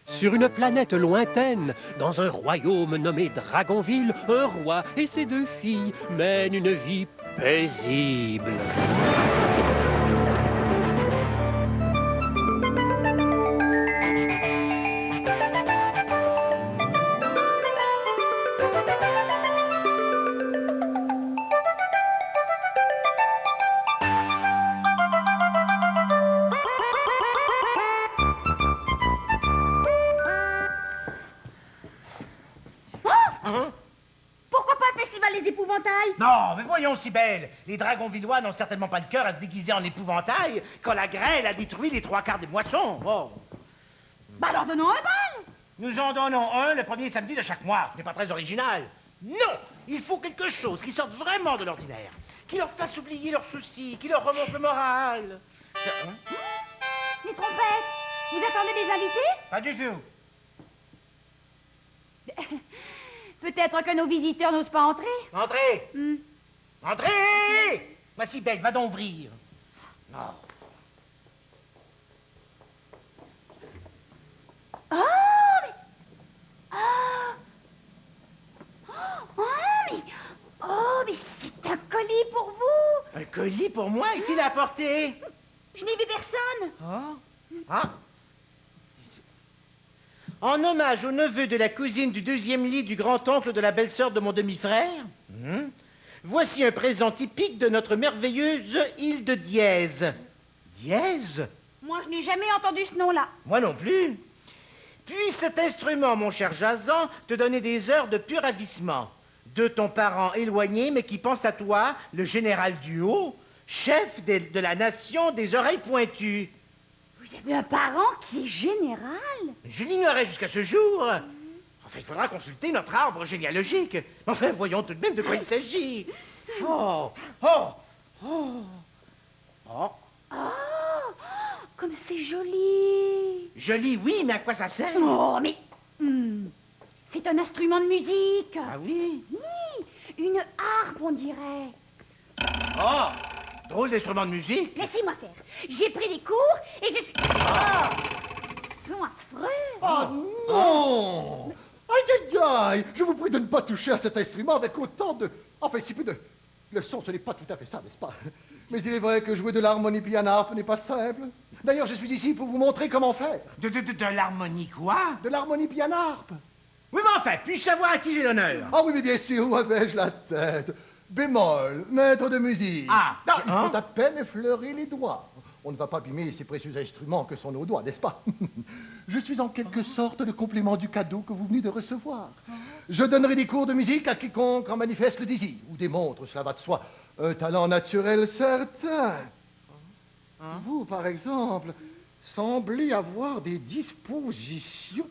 Sur une planète lointaine, dans un royaume nommé Dragonville, un roi et ses 2 filles mènent une vie paisible. Non, mais voyons, Cybèle, les Dragonvillois n'ont certainement pas le cœur à se déguiser en épouvantail quand la grêle a détruit les 3/4 des moissons. Oh. Bah alors donnons un bal. Nous en donnons un le premier samedi de chaque mois. Ce n'est pas très original. Non, il faut quelque chose qui sorte vraiment de l'ordinaire, qui leur fasse oublier leurs soucis, qui leur remonte le moral. Les trompettes, vous attendez des invités? Pas du tout. Peut-être que nos visiteurs n'osent pas entrer. Entrez. Entrez. Ma Cybèle, va donc ouvrir. Non. Mais c'est un colis pour vous. Un colis pour moi? Et qui l'a apporté? Je n'ai vu personne. Ah. En hommage au neveu de la cousine du 2e lit du grand-oncle de la belle-sœur de mon demi-frère, voici un présent typique de notre merveilleuse île de Dièse. Dièse? Moi, je n'ai jamais entendu ce nom-là. Moi non plus. Puis cet instrument, mon cher Jason, te donner des heures de pur ravissement. De ton parent éloigné, mais qui pense à toi, le général du haut, chef de la nation des oreilles pointues. Vous avez un parent qui est général? Je l'ignorais jusqu'à ce jour. Enfin, il faudra consulter notre arbre généalogique. Enfin, voyons tout de même de quoi il s'agit. Oh, comme c'est joli. Joli, oui, mais à quoi ça sert? Oh, mais... c'est un instrument de musique. Ah oui? Oui, une harpe, on dirait. Oh, drôle d'instrument de musique. Laissez-moi faire. J'ai pris des cours et je suis... Ils sont affreux. Oh non! Aïe, aïe, aïe! Je vous prie de ne pas toucher à cet instrument avec autant de... Enfin, si peu de... Le son, ce n'est pas tout à fait ça, n'est-ce pas? Mais il est vrai que jouer de l'harmonie pianarpe n'est pas simple. D'ailleurs, je suis ici pour vous montrer comment faire. De l'harmonie quoi? De l'harmonie pianarpe. Oui, mais enfin, puis-je savoir à qui j'ai l'honneur? Ah oui, mais bien sûr, où avais-je la tête? Bémol, maître de musique. Ah, il faut à peine effleurer les doigts. On ne va pas abîmer ces précieux instruments que sont nos doigts, n'est-ce pas? Je suis en quelque sorte le complément du cadeau que vous venez de recevoir. Je donnerai des cours de musique à quiconque en manifeste le désir, ou démontre, cela va de soi, un talent naturel certain. Vous, par exemple, semblez avoir des dispositions.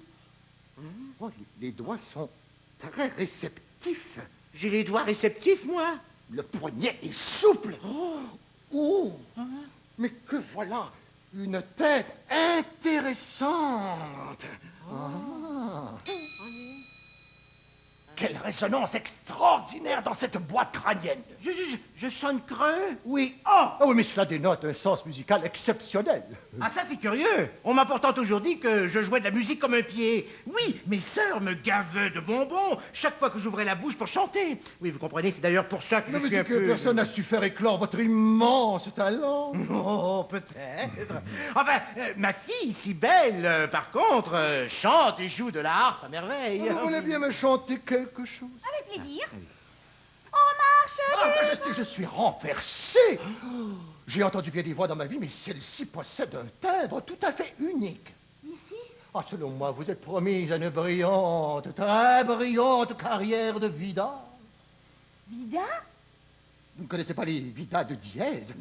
Oh, les doigts sont très réceptifs. J'ai les doigts réceptifs, moi. Le poignet est souple. Oh, mais que voilà, une tête intéressante. Quelle résonance extraordinaire dans cette boîte crânienne. Je sonne creux. Oui. Ah oui, mais cela dénote un sens musical exceptionnel. Ah, ça, c'est curieux. On m'a pourtant toujours dit que je jouais de la musique comme un pied. Oui, mes sœurs me gavaient de bonbons chaque fois que j'ouvrais la bouche pour chanter. Oui, vous comprenez, c'est d'ailleurs pour ça que je suis un peu... Personne n'a su faire éclore votre immense talent. Oh, peut-être. Enfin, ma fille, si belle, par contre, chante et joue de la harpe à merveille. Vous voulez bien me chanter quelque chose? Avec plaisir. En marche. Ah, Majesté, je suis renversé. J'ai entendu bien des voix dans ma vie, mais celle-ci possède un timbre tout à fait unique. Merci. Ah, selon moi, vous êtes promise à une brillante, très brillante carrière de vida. Vida? Vous ne connaissez pas les vidas de Dièse?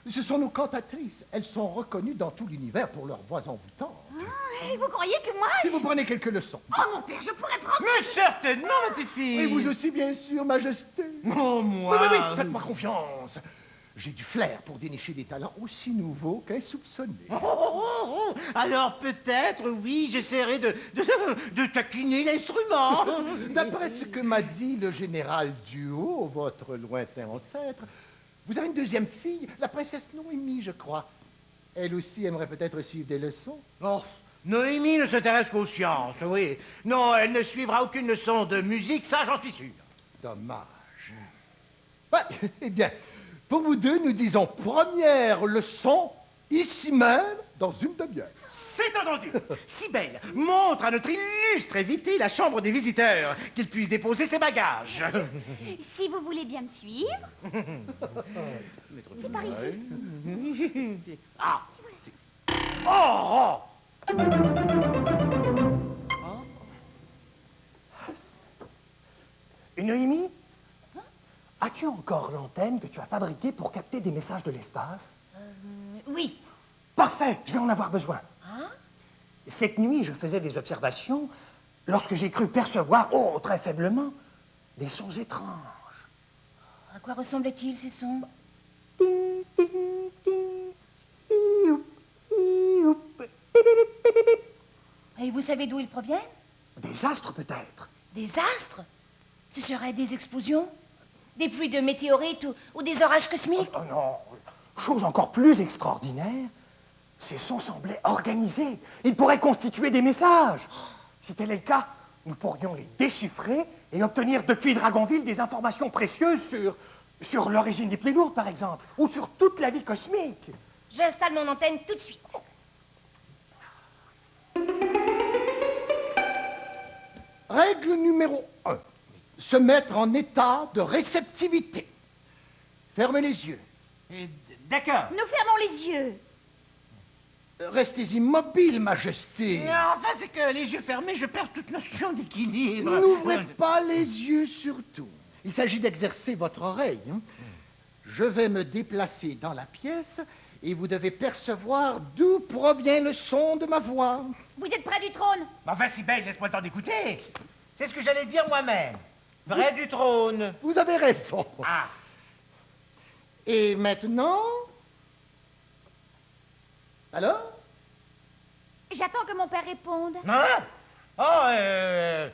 Ce sont nos cantatrices. Elles sont reconnues dans tout l'univers pour leur voix envoûtante. Et vous croyez que moi... Si vous prenez quelques leçons. Oh, mon père, je pourrais prendre... Mais certainement, ma petite fille. Et vous aussi, bien sûr, Majesté. Oh, moi. Oui, faites-moi confiance. J'ai du flair pour dénicher des talents aussi nouveaux qu'insoupçonnés. Alors peut-être, oui, j'essaierai de taquiner l'instrument. D'après ce que m'a dit le général Duhaut, votre lointain ancêtre, vous avez une deuxième fille, la princesse Noémie, je crois. Elle aussi aimerait peut-être suivre des leçons. Oh, Noémie ne s'intéresse qu'aux sciences, oui. Non, elle ne suivra aucune leçon de musique, ça j'en suis sûr. Dommage. Ouais, eh bien, pour vous deux, nous disons première leçon, ici même, dans une demi-heure. C'est entendu. Cybèle, montre à notre illustre invité la chambre des visiteurs, qu'il puisse déposer ses bagages. Si vous voulez bien me suivre. C'est par ici. Ah. Oh, Noémie, as-tu encore l'antenne que tu as fabriquée pour capter des messages de l'espace? Oui. Parfait, je vais en avoir besoin. Hein? Cette nuit, je faisais des observations lorsque j'ai cru percevoir, oh, très faiblement, des sons étranges. À quoi ressemblent-ils ces sons? Et vous savez d'où ils proviennent? Des astres, peut-être. Des astres? Ce seraient des explosions? Des pluies de météorites ou des orages cosmiques? Oh non, chose encore plus extraordinaire, ces sons semblaient organisés. Ils pourraient constituer des messages. Si tel est le cas, nous pourrions les déchiffrer et obtenir depuis Dragonville des informations précieuses sur l'origine des pluies lourdes, par exemple, ou sur toute la vie cosmique. J'installe mon antenne tout de suite. Règle numéro 1. Se mettre en état de réceptivité. Fermez les yeux. D'accord. Nous fermons les yeux. Restez immobile, Majesté. Non, enfin, c'est que les yeux fermés, je perds toute notion d'équilibre. N'ouvrez pas les yeux surtout. Il s'agit d'exercer votre oreille. Hein. Je vais me déplacer dans la pièce et vous devez percevoir d'où provient le son de ma voix. Vous êtes près du trône? Enfin, Cybèle, laisse-moi le temps d'écouter. C'est ce que j'allais dire moi-même. Près du trône. Vous avez raison. Ah. Et maintenant? Alors? J'attends que mon père réponde. Hein? Oh, à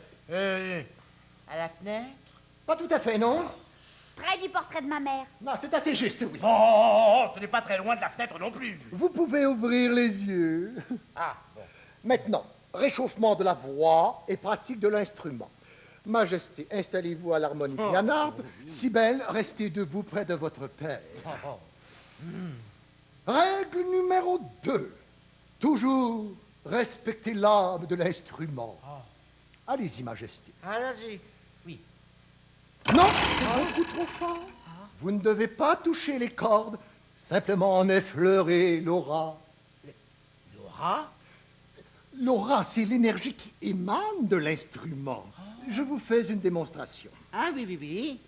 la fenêtre? Pas tout à fait, non? Près du portrait de ma mère. Non, c'est assez juste, oui. Oh, ce n'est pas très loin de la fenêtre non plus. Vous pouvez ouvrir les yeux. Ah, bon. Maintenant, réchauffement de la voix et pratique de l'instrument. Majesté, installez-vous à l'harmonie pianarpe. Cybèle, restez debout près de votre père. Règle numéro 2. Toujours respecter l'âme de l'instrument. Allez-y, Majesté. Allez-y. Oui. Non, c'est beaucoup trop fort. Vous ne devez pas toucher les cordes, simplement en effleurer l'aura. Laura? L'aura, c'est l'énergie qui émane de l'instrument. Je vous fais une démonstration. Ah, oui, oui, oui.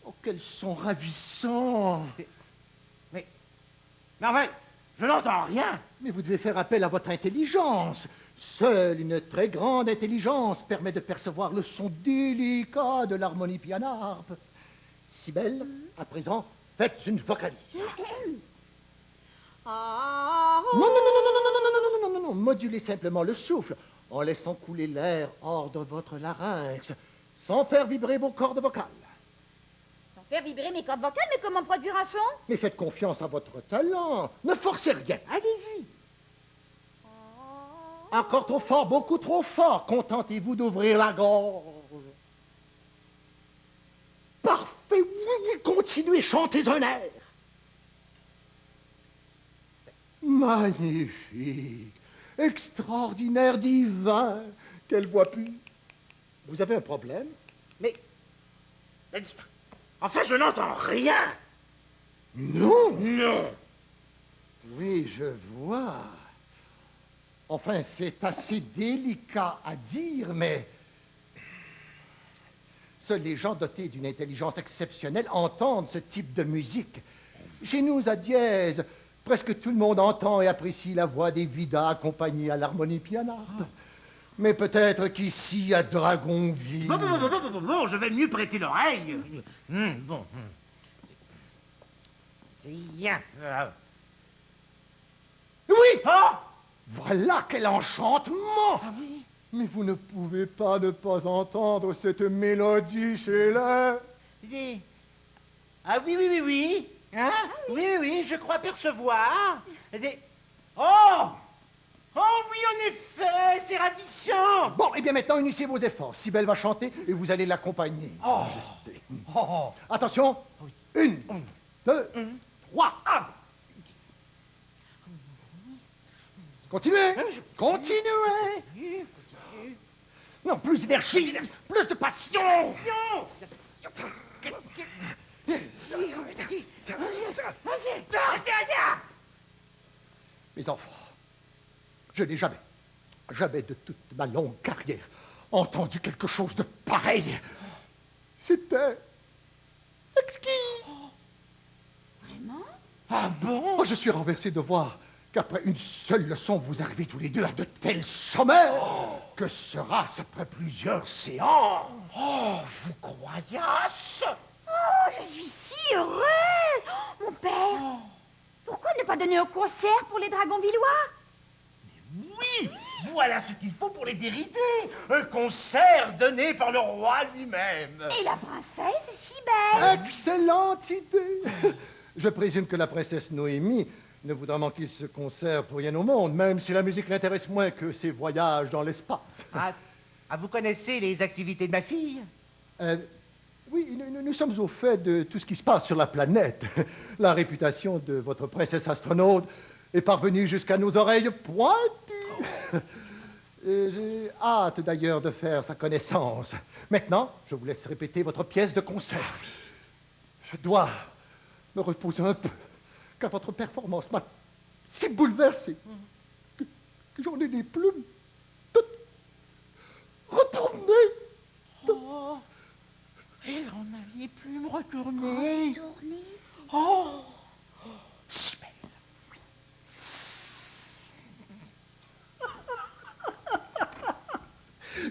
Oh, quels sont ravissants. Mais enfin, je n'entends rien. Mais vous devez faire appel à votre intelligence. Seule une très grande intelligence permet de percevoir le son délicat de l'harmonie pianarpe. Cybèle, à présent, faites une vocalise. Non, non, non, non, non, non, non, non, non, non, non, non, modulez simplement le souffle en laissant couler l'air hors de votre larynx, sans faire vibrer vos cordes vocales. Sans faire vibrer mes cordes vocales, mais comment produire un son? Mais faites confiance à votre talent. Ne forcez rien. Allez-y. Encore trop fort, beaucoup trop fort. Contentez-vous d'ouvrir la gorge. Parfait. Oui, oui, continuez, chantez un air. Magnifique. Extraordinaire, divin. Quelle voix pure. Vous avez un problème? Mais enfin, je n'entends rien. Non. Non. Oui, je vois. Enfin, c'est assez délicat à dire, mais seuls les gens dotés d'une intelligence exceptionnelle entendent ce type de musique. Chez nous, à Dièse, presque tout le monde entend et apprécie la voix des Vidas accompagnée à l'harmonie pianarpe. Mais peut-être qu'ici, à Dragonville... Bon, je vais mieux prêter l'oreille. Bon. C'est bien. Oui! Oh! Voilà quel enchantement! Ah oui? Mais vous ne pouvez pas ne pas entendre cette mélodie chez l'air. Ah oui, oui, oui, oui. Hein? Oui, oui, oui, je crois percevoir. Oh! Oh oui, en effet, c'est ravissant. Bon, et bien maintenant, unissez vos efforts. Cybèle va chanter et vous allez l'accompagner. Oh. Majesté. Oh. Attention. 1, 2, 3. Continuez. Continuez. Non, plus d'énergie, plus de passion. Mes enfants, je n'ai jamais de toute ma longue carrière entendu quelque chose de pareil. C'était exquis. Vraiment? Ah bon? Oh, je suis renversé de voir qu'après une seule leçon, vous arrivez tous les deux à de tels sommets. Que sera-ce après plusieurs séances? Oh, vous croyasse? Oh, je suis si heureuse! Oh, mon père, pourquoi ne pas donner un concert pour les dragons villois? Oui, voilà ce qu'il faut pour les dérider. Un concert donné par le roi lui-même. Et la princesse si belle! Excellente idée. Je présume que la princesse Noémie ne voudra manquer ce concert pour rien au monde, même si la musique l'intéresse moins que ses voyages dans l'espace. Vous connaissez les activités de ma fille? Oui, nous sommes au fait de tout ce qui se passe sur la planète. La réputation de votre princesse astronaute est parvenue jusqu'à nos oreilles pointues. J'ai hâte d'ailleurs de faire sa connaissance. Maintenant, je vous laisse répéter votre pièce de concert. Je dois me reposer un peu, car votre performance m'a si bouleversé que j'en ai les plumes toutes retournées. Oh, elle en a les plumes retournées. Oh, si belle.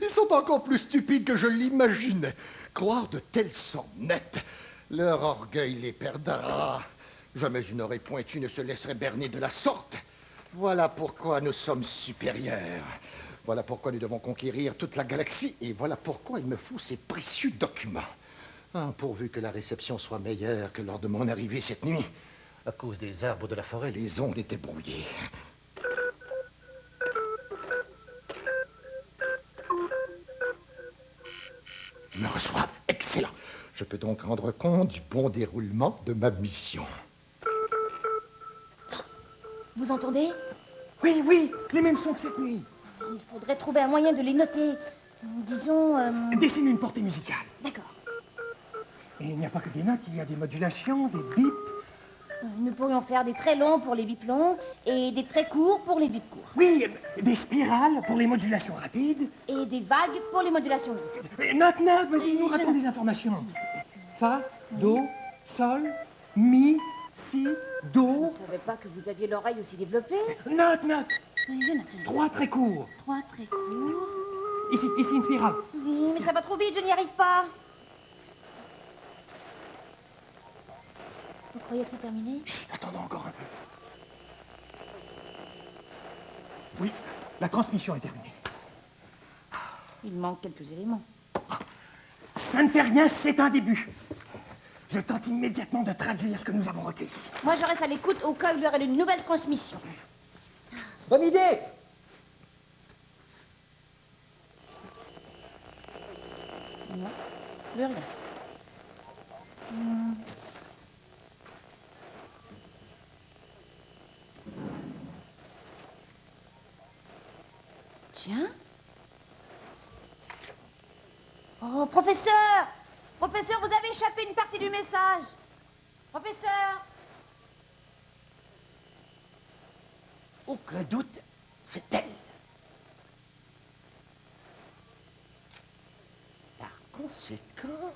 Ils sont encore plus stupides que je l'imaginais. Croire de telles sornettes, leur orgueil les perdra. Jamais une oreille pointue ne se laisserait berner de la sorte. Voilà pourquoi nous sommes supérieurs. Voilà pourquoi nous devons conquérir toute la galaxie. Et voilà pourquoi il me faut ces précieux documents. Pourvu que la réception soit meilleure que lors de mon arrivée cette nuit. À cause des arbres de la forêt, les ondes étaient brouillées. Ils me reçoivent. Excellent. Je peux donc rendre compte du bon déroulement de ma mission. Vous entendez? Oui, oui, les mêmes sons que cette nuit. Il faudrait trouver un moyen de les noter. Disons... Dessine une portée musicale. D'accord. Et il n'y a pas que des notes, il y a des modulations, des bips. Nous pourrions faire des très longs pour les bips longs et des très courts pour les bips courts. Oui, des spirales pour les modulations rapides. Et des vagues pour les modulations lentes. Note, vas-y, nous raconte des informations. Fa, do, sol, mi, si, Je do. ne savais pas que vous aviez l'oreille aussi développée. Note. Oui, je note. 3 très courts. 3 très courts. Ici, une spirale. Oui, mais ça va trop vite, je n'y arrive pas. Vous croyez que c'est terminé? Chut, attendons encore un peu. Oui, la transmission est terminée. Il manque quelques éléments. Ça ne fait rien, c'est un début. Je tente immédiatement de traduire ce que nous avons recueilli. Moi, je reste à l'écoute au cas où il y aurait une nouvelle transmission. Bonne idée! Non, plus rien. Tiens. Oh, professeur! Professeur, vous avez échappé une partie du message. Professeur! Aucun doute, c'est elle. Par conséquent,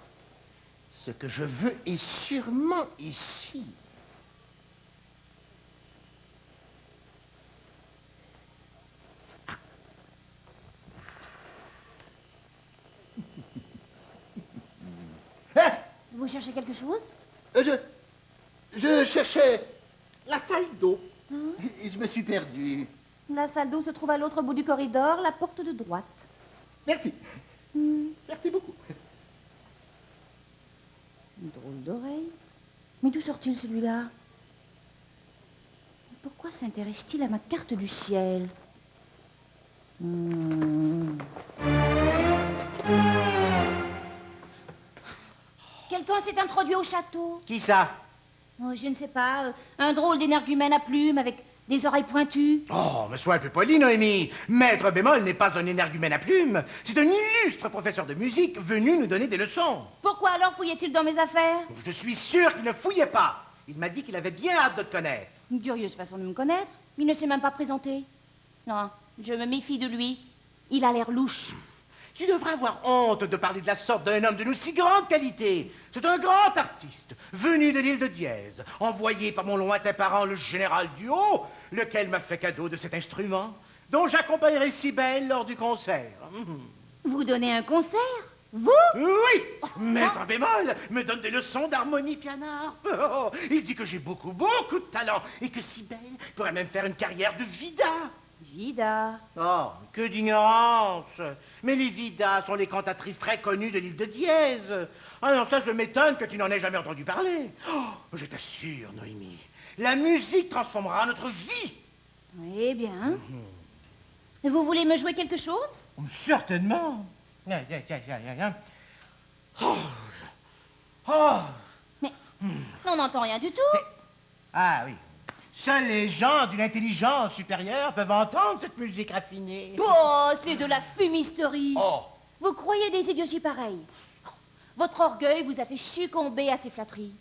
ce que je veux est sûrement ici. Vous cherchez quelque chose? Je cherchais La salle d'eau. et je me suis perdu. La salle d'eau se trouve à l'autre bout du corridor, la porte de droite. Merci. Merci beaucoup. Une drôle d'oreille. Mais d'où sort-il celui-là? Pourquoi s'intéresse-t-il à ma carte du ciel? Quelqu'un s'est introduit au château. Qui ça? Oh, je ne sais pas, un drôle d'énergumène à plumes avec des oreilles pointues. Oh, mais sois un peu poli, Noémie. Maître Bémol n'est pas un énergumène à plumes. C'est un illustre professeur de musique venu nous donner des leçons. Pourquoi alors fouillait-il dans mes affaires? Je suis sûr qu'il ne fouillait pas. Il m'a dit qu'il avait bien hâte de te connaître. Une curieuse façon de me connaître. Il ne s'est même pas présenté. Non, je me méfie de lui. Il a l'air louche. Tu devrais avoir honte de parler de la sorte d'un homme de nous si grande qualité. C'est un grand artiste, venu de l'île de Dièse, envoyé par mon lointain parent, le général Duhaut, lequel m'a fait cadeau de cet instrument, dont j'accompagnerai Cybèle lors du concert. Vous donnez un concert? Vous? Oui, Maître Bémol me donne des leçons d'harmonie piano. Oh, il dit que j'ai beaucoup de talent et que Cybèle pourrait même faire une carrière de vida. Vida. Oh, que d'ignorance. Mais les vidas sont les cantatrices très connues de l'île de Dièse. Ah non, ça, je m'étonne que tu n'en aies jamais entendu parler. Oh, je t'assure, Noémie, la musique transformera notre vie. Eh bien. Vous voulez me jouer quelque chose? Certainement. Oh, oh. Mais on n'entend rien du tout. Ah oui. Seuls les gens d'une intelligence supérieure peuvent entendre cette musique raffinée. Oh, c'est de la fumisterie. Oh. Vous croyez des idioties pareilles? Votre orgueil vous a fait succomber à ces flatteries.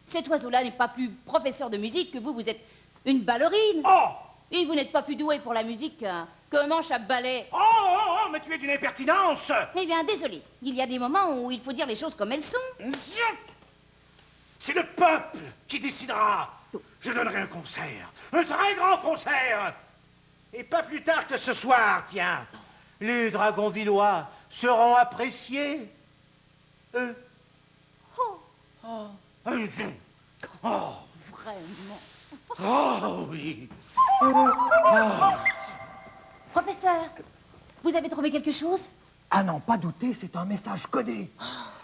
Cet oiseau-là n'est pas plus professeur de musique que vous, vous êtes une ballerine. Oh! Et vous n'êtes pas plus doué pour la musique qu'un manche à balai. Oh, mais tu es d'une impertinence. Eh bien, désolé. Il y a des moments où il faut dire les choses comme elles sont. C'est le peuple qui décidera. Je donnerai un concert, un très grand concert. Et pas plus tard que ce soir, tiens. Les dragons villois seront appréciés. Eux. Oh, Oh. vraiment. Oh, oui. Professeur, vous avez trouvé quelque chose? À n'en pas douter, c'est un message codé.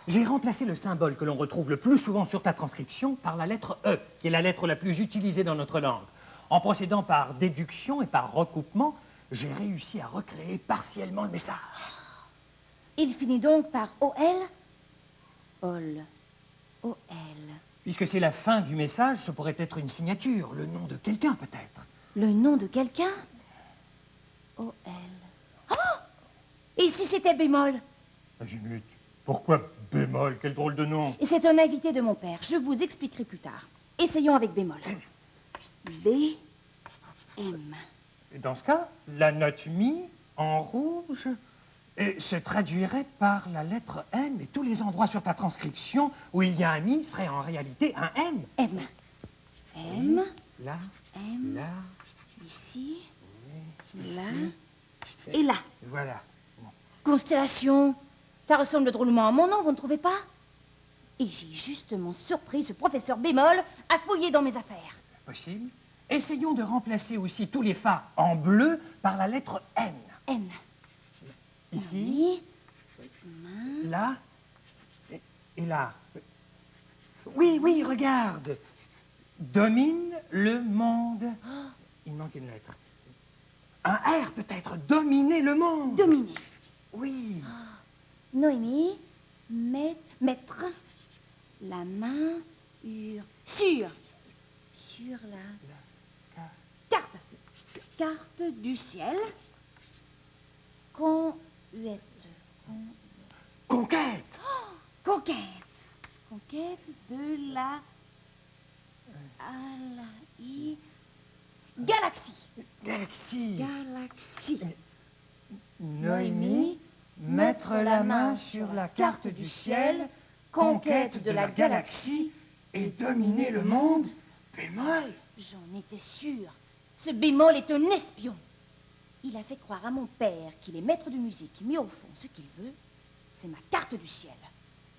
J'ai remplacé le symbole que l'on retrouve le plus souvent sur ta transcription par la lettre E, qui est la lettre la plus utilisée dans notre langue. En procédant par déduction et par recoupement, j'ai réussi à recréer partiellement le message. Il finit donc par O-L? Ol. O-L. Puisque c'est la fin du message, ce pourrait être une signature, le nom de quelqu'un peut-être. Le nom de quelqu'un? O-L. Oh! Et si c'était bémol? Zimut, pourquoi bémol? Quel drôle de nom. Et c'est un invité de mon père. Je vous expliquerai plus tard. Essayons avec bémol. B-M. Dans ce cas, la note mi en rouge se traduirait par la lettre M, et tous les endroits sur ta transcription où il y a un mi seraient en réalité un M. M. M. Là, M. là, Ici. ici, Là. Et là. voilà. Constellation. Ça ressemble drôlement à mon nom, vous ne trouvez pas? Et j'ai justement surpris ce professeur bémol à fouiller dans mes affaires. Possible. Essayons de remplacer aussi tous les fa en bleu par la lettre N. N. Ici, Main. là, et là. Oui, oui, regarde. Domine le monde. Il manque une lettre. Un R peut-être. Dominer le monde. Dominer. Oui. Noémie. Mettre. La main. Sur la carte. Carte du ciel. Conquête. Conquête. Conquête de la... Galaxie. Galaxie. Galaxie. Noémie, mettre la main sur la carte du ciel, conquête de la galaxie et dominer le monde. Bémol. J'en étais sûre. Ce bémol est un espion. Il a fait croire à mon père qu'il est maître de musique, mais au fond, ce qu'il veut, c'est ma carte du ciel.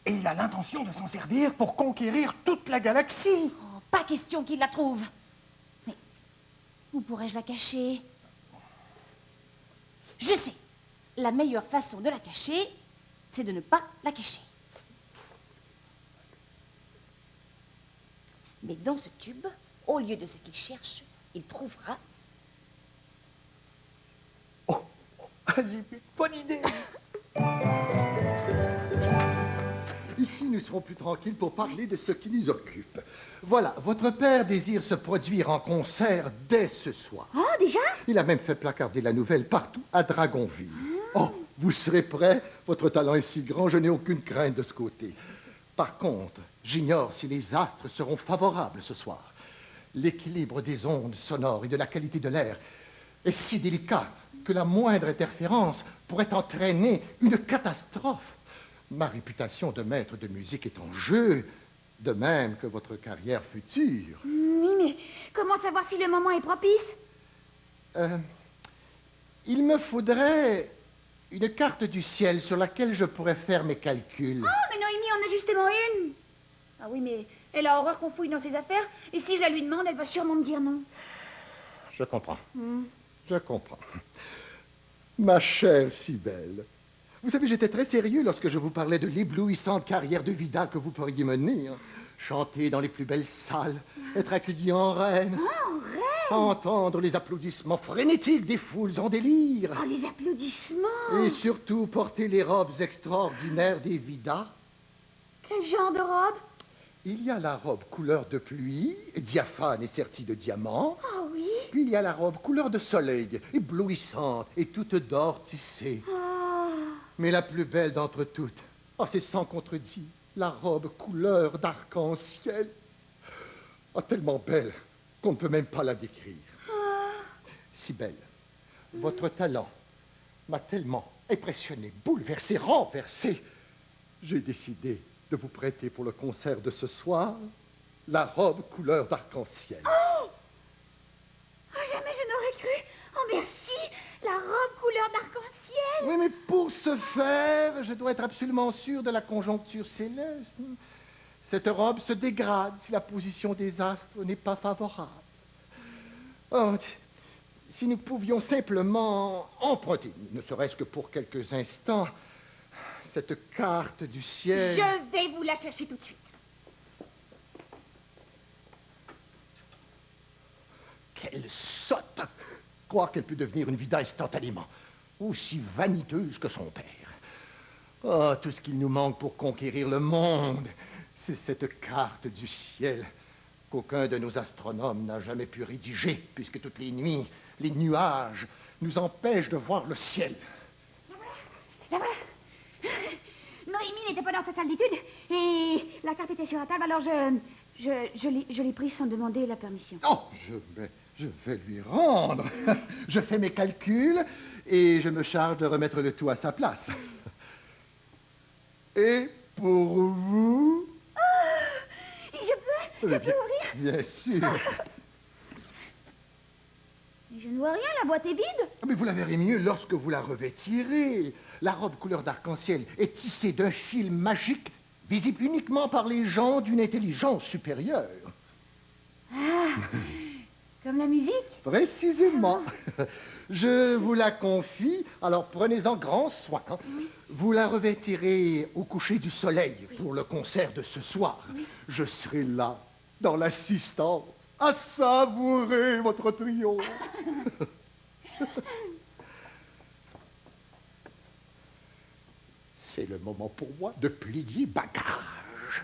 Et il a l'intention de s'en servir pour conquérir toute la galaxie. Oh, pas question qu'il la trouve. Mais où pourrais-je la cacher? Je sais. La meilleure façon de la cacher, c'est de ne pas la cacher. Mais dans ce tube, au lieu de ce qu'il cherche, il trouvera... Oh, Azimut, bonne idée. Ici, nous serons plus tranquilles pour parler de ce qui nous occupe. Voilà, votre père désire se produire en concert dès ce soir. Oh, déjà? Il a même fait placarder la nouvelle partout à Dragonville. Oh, vous serez prêts? Votre talent est si grand, je n'ai aucune crainte de ce côté. Par contre, j'ignore si les astres seront favorables ce soir. L'équilibre des ondes sonores et de la qualité de l'air est si délicat que la moindre interférence pourrait entraîner une catastrophe. Ma réputation de maître de musique est en jeu, de même que votre carrière future. Oui, mais comment savoir si le moment est propice? Il me faudrait une carte du ciel sur laquelle je pourrais faire mes calculs. Oh, mais Noémie en a justement une. Ah oui, mais elle a horreur qu'on fouille dans ses affaires, et si je la lui demande, elle va sûrement me dire non. Je comprends. Je comprends. Ma chère Cybèle, vous savez, j'étais très sérieux lorsque je vous parlais de l'éblouissante carrière de vida que vous pourriez mener. Chanter dans les plus belles salles, être accueilli en reine. Oh, reine! Entendre les applaudissements frénétiques des foules en délire. Oh, les applaudissements! Et surtout porter les robes extraordinaires des vidas. Quel genre de robe? Il y a la robe couleur de pluie, diaphane et sertie de diamants. Oh oui? Puis il y a la robe couleur de soleil, éblouissante et toute d'or tissée. Oh. Mais la plus belle d'entre toutes, oh, c'est sans contredit, la robe couleur d'arc-en-ciel. Oh, tellement belle qu'on ne peut même pas la décrire. Si belle, votre talent m'a tellement impressionné, bouleversé, renversé. J'ai décidé de vous prêter pour le concert de ce soir la robe couleur d'arc-en-ciel. Oh! Oh, jamais je n'aurais cru. Oh, merci. La robe couleur d'arc-en-ciel. Oui, mais pour ce faire, je dois être absolument sûr de la conjoncture céleste. Cette robe se dégrade si la position des astres n'est pas favorable. Oh, si nous pouvions simplement emprunter, ne serait-ce que pour quelques instants, cette carte du ciel... Je vais vous la chercher tout de suite. Quelle sotte! Croire qu'elle peut devenir une vida instantanément, aussi vaniteuse que son père. Oh, tout ce qu'il nous manque pour conquérir le monde, c'est cette carte du ciel qu'aucun de nos astronomes n'a jamais pu rédiger, puisque toutes les nuits, les nuages nous empêchent de voir le ciel. La voilà. Noémie n'était pas dans sa salle d'études et la carte était sur la table, alors je l'ai prise sans demander la permission. Oh, je vais lui rendre. Je fais mes calculs et je me charge de remettre le tout à sa place. Et pour vous... Oh, je peux ouvrir? Bien sûr. Je ne vois rien, la boîte est vide. Mais vous la verrez mieux lorsque vous la revêtirez. La robe couleur d'arc-en-ciel est tissée d'un fil magique, visible uniquement par les gens d'une intelligence supérieure. Ah, comme la musique? Précisément. Je vous la confie, alors prenez-en grand soin. Oui. Vous la revêtirez au coucher du soleil pour le concert de ce soir. Oui. Je serai là, dans l'assistance, à savourer votre triomphe. C'est le moment pour moi de plier bagage.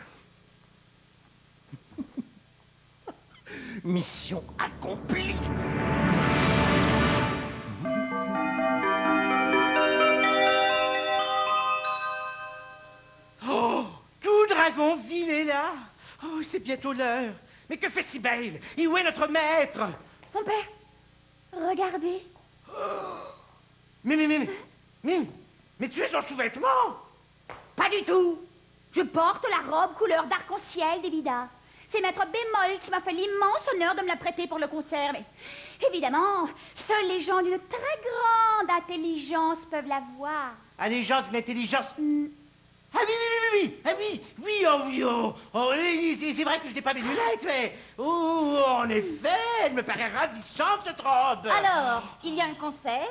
Mission accomplie. Oh, tout Dragonville est là. Oh, c'est bientôt l'heure. Mais que fait Cybèle? Et où est notre maître? Mon père, regardez. Oh. Mais tu es en sous-vêtements? Pas du tout. Je porte la robe couleur d'arc-en-ciel d'Evida. C'est maître Bémol qui m'a fait l'immense honneur de me la prêter pour le concert. Mais évidemment, seuls les gens d'une très grande intelligence peuvent la voir. Ah, les gens d'une intelligence... Ah oui, c'est vrai que je n'ai pas mes lunettes, mais... Oh, en effet, elle me paraît ravissante, cette robe. Alors, il y a un concert?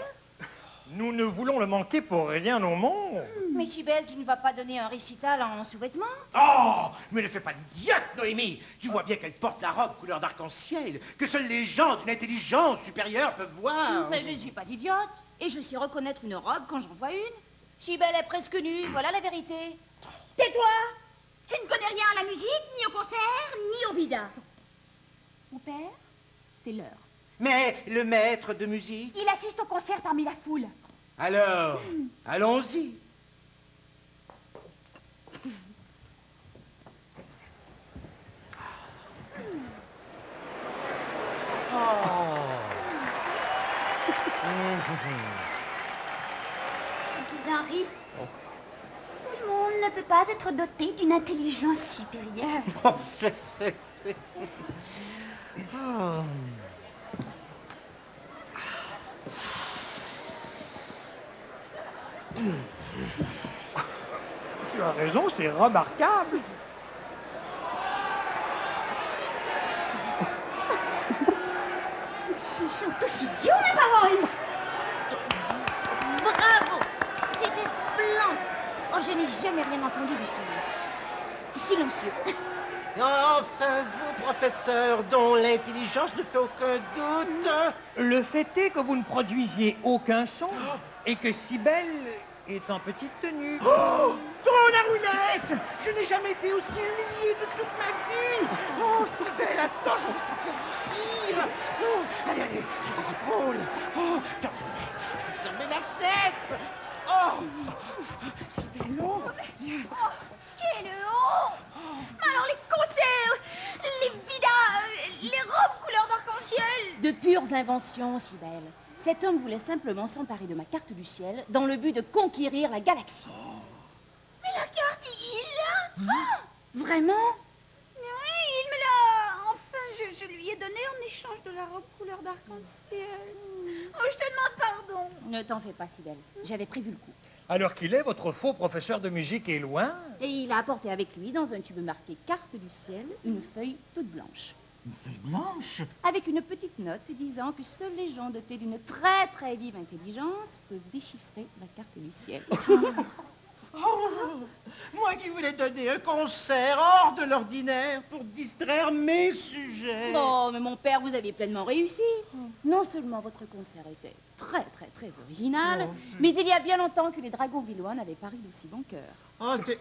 Nous ne voulons le manquer pour rien au monde. Mais Cybèle, tu ne vas pas donner un récital en sous-vêtements? Oh, mais ne fais pas l'idiote, Noémie. Tu vois bien qu'elle porte la robe couleur d'arc-en-ciel, que seuls les gens d'une intelligence supérieure peuvent voir. Mais je ne suis pas idiote. Et je sais reconnaître une robe quand j'en vois une. Cybèle est presque nue, voilà la vérité. Tais-toi! Tu ne connais rien à la musique, ni au concert, ni au bida. Mon père, c'est l'heure. Mais le maître de musique... Il assiste au concert parmi la foule. Alors, allons-y. Henri, tout le monde ne peut pas être doté d'une intelligence supérieure. Oh, c'est- Oh. Tu as raison, c'est remarquable. Ils sont tous idiots, mes parents. Bravo! C'était splendide. Oh, je n'ai jamais rien entendu de si silencieux. Enfin, vous, professeur, dont l'intelligence ne fait aucun doute. Le fait est que vous ne produisiez aucun son et que Cybèle est en petite tenue. Oh, la roulette! Je n'ai jamais été aussi humilié de toute ma vie. Oh, si belle, attends, je vais tout courir. Oh, allez, allez, j'ai des épaules. Oh, ferme la tête, je vais fermer la tête. Oh, si belle, oh. Oh, quelle honte! Alors les concerts, les vidas, les robes couleur d'arc-en-ciel. De pures inventions, Cybèle. Cet homme voulait simplement s'emparer de ma carte du ciel dans le but de conquérir la galaxie. Mais la carte, il l'a. Vraiment? Oui, il me l'a. Enfin, je lui ai donné en échange de la robe couleur d'arc-en-ciel. Oh, je te demande pardon. Ne t'en fais pas, Cybèle. J'avais prévu le coup. Alors qu'il est, votre faux professeur de musique est loin. Et il a apporté avec lui, dans un tube marqué carte du ciel, une feuille toute blanche. Une feuille blanche? Avec une petite note disant que seuls les gens dotés d'une très très vive intelligence peuvent déchiffrer la carte du ciel. Oh, moi qui voulais donner un concert hors de l'ordinaire pour distraire mes sujets. Bon, mais mon père, vous avez pleinement réussi. Non seulement votre concert était très très très original, mais il y a bien longtemps que les dragons villois n'avaient pas ri d'aussi bon cœur. Oh, t'es...